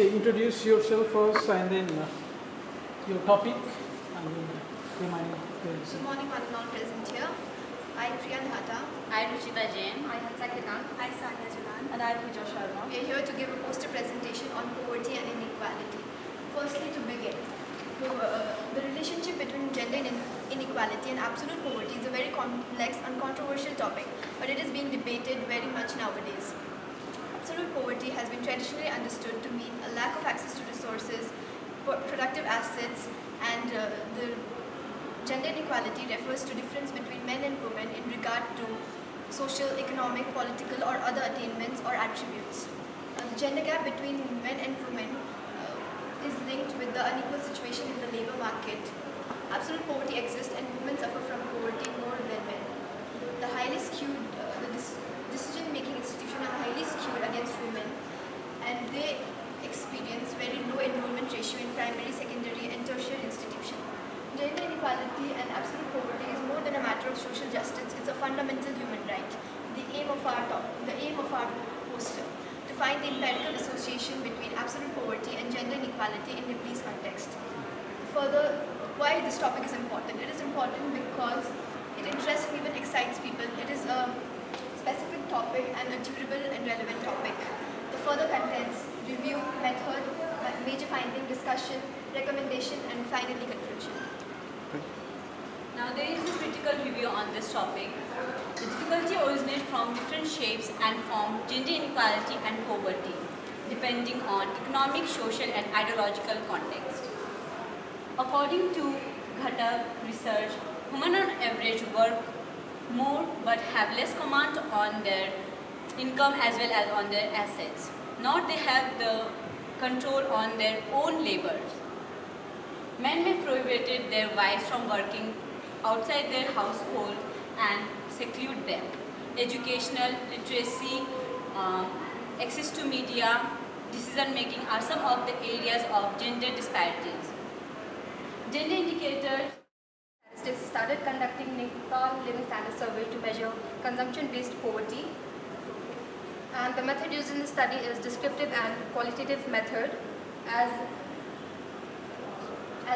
introduce yourself first and then your topic and then remaining. Good morning, one and all present here. I am Priya Dhata. I am Ruchita Jain. I am Sakitan. I am Sanya Jalan. And I am Pooja Sharma. We are here to give a poster presentation on poverty and inequality. Firstly, to begin, the relationship between gender inequality and absolute poverty is a very complex and controversial topic, but it is being debated very much nowadays. Absolute poverty has been traditionally understood to mean a lack of access to resources, productive assets, and the gender inequality refers to difference between men and women in regard to social, economic, political or other attainments or attributes. The gender gap between men and women is linked with the unequal situation in the labour market. Absolute poverty exists and women suffer from poverty more than men. The highly skewed, decision-making institutions are highly skewed against women, and they experience very low enrollment ratio in primary, secondary and tertiary institutions. Gender inequality and absolute poverty is more than a matter of social justice, it's a fundamental human right. The aim of our poster, to find the empirical association between absolute poverty and gender inequality in Nepalese context. Further, why this topic is important? It is important because it interests and even excites people. It is a specific topic and a durable and relevant topic. The further contents, review, method, major finding, discussion, recommendation and finally conclusion. Now there is a critical review on this topic. The difficulty originates from different shapes and form, gender inequality and poverty, depending on economic, social and ideological context. According to Ghata research, women on average work more but have less command on their income as well as on their assets. Nor they have the control on their own labors. Men may prohibit their wives from working outside their household and seclude them. Educational, literacy, access to media, decision making are some of the areas of gender disparities. Gender indicators Started conducting Nepal Living Standard Survey to measure consumption-based poverty, and the method used in the study is descriptive and qualitative method, as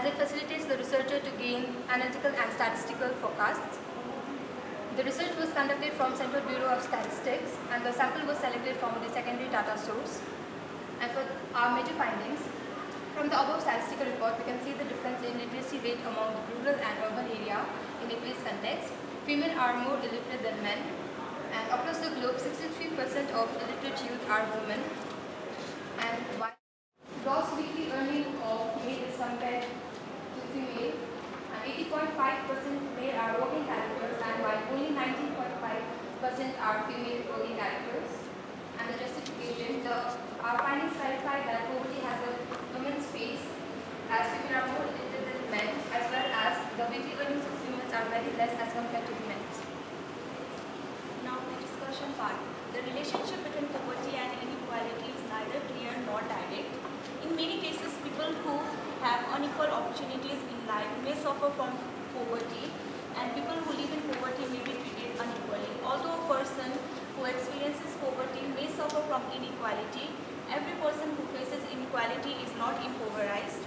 it facilitates the researcher to gain analytical and statistical forecasts. The research was conducted from Central Bureau of Statistics, and the sample was selected from the secondary data source. And for our major findings, from the above statistical report, we can see the difference in literacy rate among rural and urban area in Nepalese context. Women are more illiterate than men, and across the globe, 63% of illiterate youth are women. And while gross weekly earning of male is compared to female, and 80.5% male are working characters, and while only 19.5% are female working characters. And the justification, our findings clarify that poverty has a women's face, as women are more illiterate than men, as well as the weekly earnings of women are very less as compared to men. Now the discussion part. The relationship between poverty and inequality is neither clear nor direct. In many cases, people who have unequal opportunities in life may suffer from poverty, and people who live in poverty may be treated unequally. Although a person who experiences poverty may suffer from inequality, every person who faces inequality is not impoverished.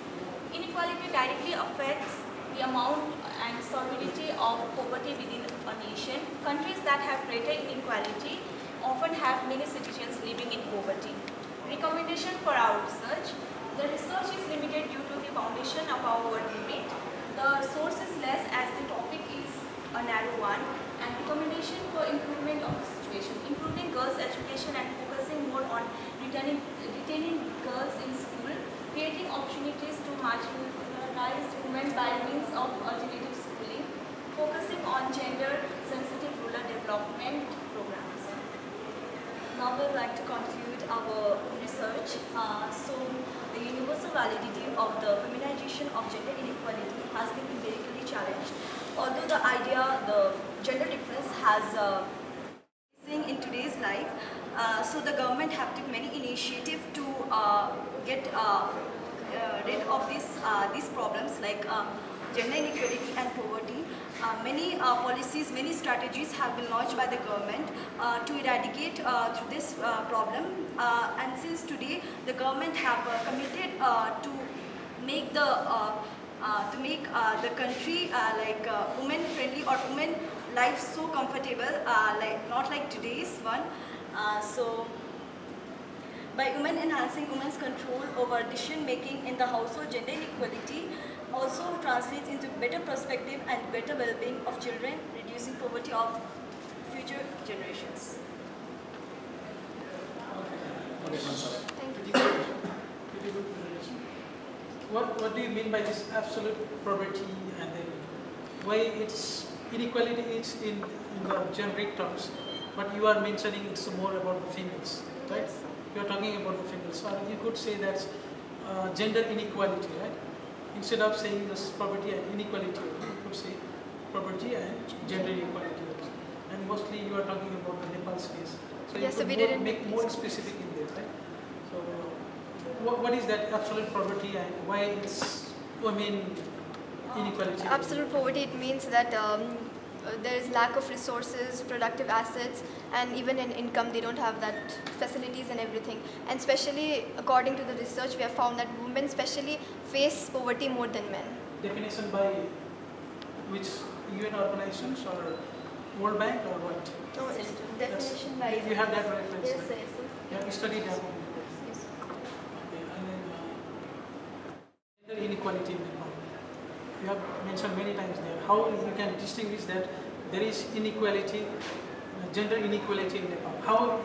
Inequality directly affects the amount and solidity of poverty within a nation. Countries that have greater inequality often have many citizens living in poverty. Recommendation for our research. The research is limited due to the foundation of our word limit. The source is less as the topic is a narrow one, and recommendation for improvement of the situation. Improving girls' education and focusing more on retaining girls in school, creating opportunities to marginalized women by means of alternative schooling, focusing on gender-sensitive rural development programs. Now we would like to conclude our research. So the universal validity of the feminization of gender inequality has been empirically challenged. Although the gender difference has in today's life, so the government have taken many initiatives to get rid of these problems like gender inequality and poverty, many policies, many strategies have been launched by the government to eradicate through this problem. And since today, the government have committed to make the country like women friendly or women life so comfortable, like not like today's one. So by women enhancing women's control over decision making in the household, gender inequality also translates into better perspective and better well-being of children, reducing poverty of future generations. Okay, Thank you. pretty good presentation. What do you mean by this absolute poverty, and then why it's inequality is in the generic terms, but you are mentioning it's more about the females, right? Yes. You are talking about the females, so you could say that's gender inequality, right? Instead of saying this poverty and inequality, you could say poverty and gender inequality. And mostly you are talking about the Nepal's case. So Yes, you so we could didn't make more specific in there, right? So what is that absolute poverty and why it's women inequality? Absolute poverty, it means that there is lack of resources, productive assets, and even in income they don't have that facilities and everything. And especially according to the research, we have found that women especially face poverty more than men. Definition by which UN organizations or World Bank or what? No, it's definition by... You have that reference? Yes, right? yes. You have studied that one. Yes. Okay, and then gender inequality in Nepal. You have mentioned many times there. How you can distinguish that there is inequality, gender inequality in Nepal? How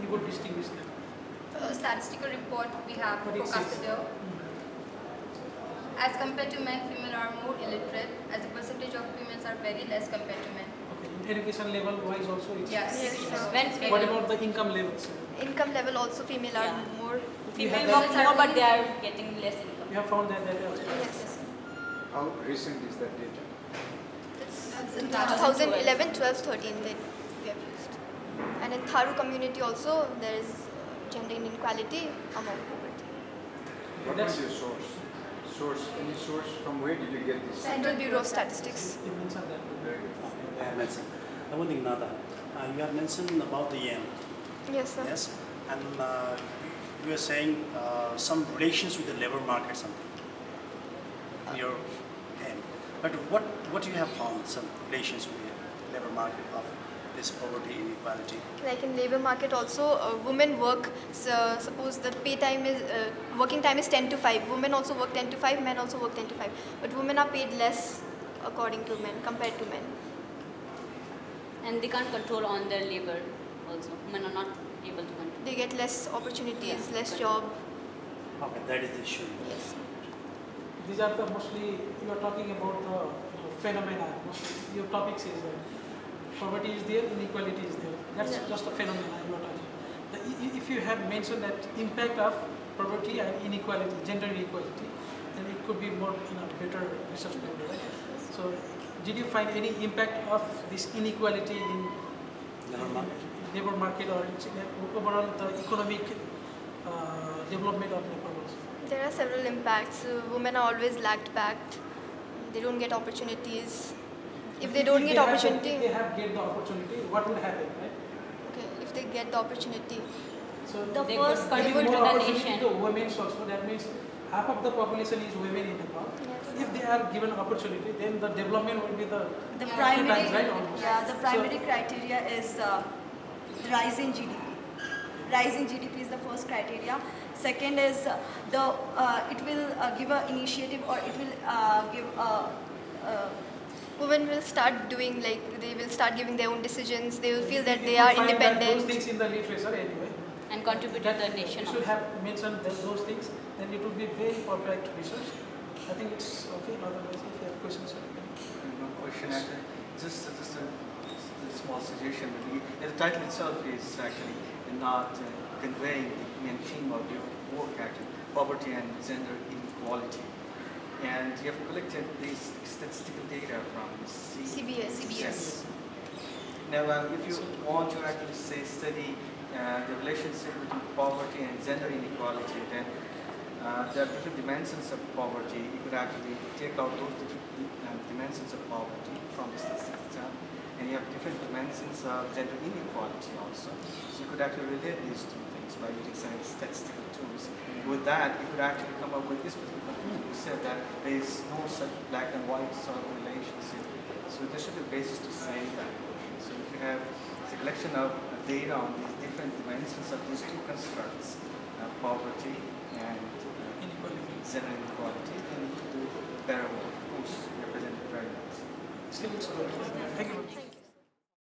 you would distinguish that? A statistical report we have What it forecasted says. here. As compared to men, females are more illiterate, as the percentage of females are very less compared to men. Okay, in education level wise also it's... Yes. Yes, sir. What about the income levels? Income level also female are Yeah. more... You have Female that- work more, but they are getting less income. You have found that also. Yes. How recent is that data? It's in 2011, 12, 13 that we have used. And in Tharu community also there is gender inequality among poverty. What was your source? Any source? From where did you get this? Central Bureau of Statistics. You mentioned that. Very good. I have mentioned. One thing, Nada, you have mentioned about the yen, Yes, sir. yes, and you are saying some relations with the labor market, something. Your end, but what you have found some relations with the labor market of this poverty inequality? Like in labor market also, women work, so suppose the pay time is, working time is 10 to 5. Women also work 10 to 5, men also work 10 to 5. But women are paid less according to men, compared to men. And they can't control on their labor also. Women are not able to control. They get less opportunities, less job. Okay, that is the issue. Yes. These are the mostly, you are talking about the phenomena. Mostly your topic says that poverty is there, inequality is there. That's Yeah. just a phenomena you are talking. If you have mentioned that impact of poverty and inequality, gender inequality, then it could be more in a better research paper, right? So, did you find any impact of this inequality in labor market or overall the economic development of Nepal? There are several impacts. Women are always lagged back. They don't get opportunities. If they don't get opportunity, if they have get the opportunity, what would happen, right? okay, if they get the opportunity, So The they first could give contribute more to the opportunity nation. to women also. That means half of the population is women in Nepal. Yes. If they are given opportunity, then the development will be the The Yeah. primary, times, right? Almost. yeah, the So- primary criteria is the rise in GDP. Rise in GDP is the first criteria. Second is it will give an initiative, or it will give women will start doing, like, they will start giving their own decisions. They will feel that You they could are find that independent. those things in the literature anyway. And contribute to the nation You should also. have mentioned those things, then it would be very perfect research. I think it's okay. Otherwise, if you have questions, you can. No question. Actually, just a small suggestion. The title itself is actually not conveying the main theme of your work, actually, poverty and gender inequality. And you have collected these statistical data from CBS. Now, if you want to actually say study the relationship between poverty and gender inequality, then there are different dimensions of poverty. You could actually take out those different dimensions of poverty from the statistics itself, and you have different dimensions of gender inequality also. So you could actually relate these two things by using some statistical tools. With that, you could actually come up with this particular conclusion. You said that there is no such black and white sort of relationship. So there should be a basis to say that. So if you have a collection of data on these different dimensions of these two constructs, poverty and gender inequality, then you could do better work. Of course, represent it very nice. Thank you.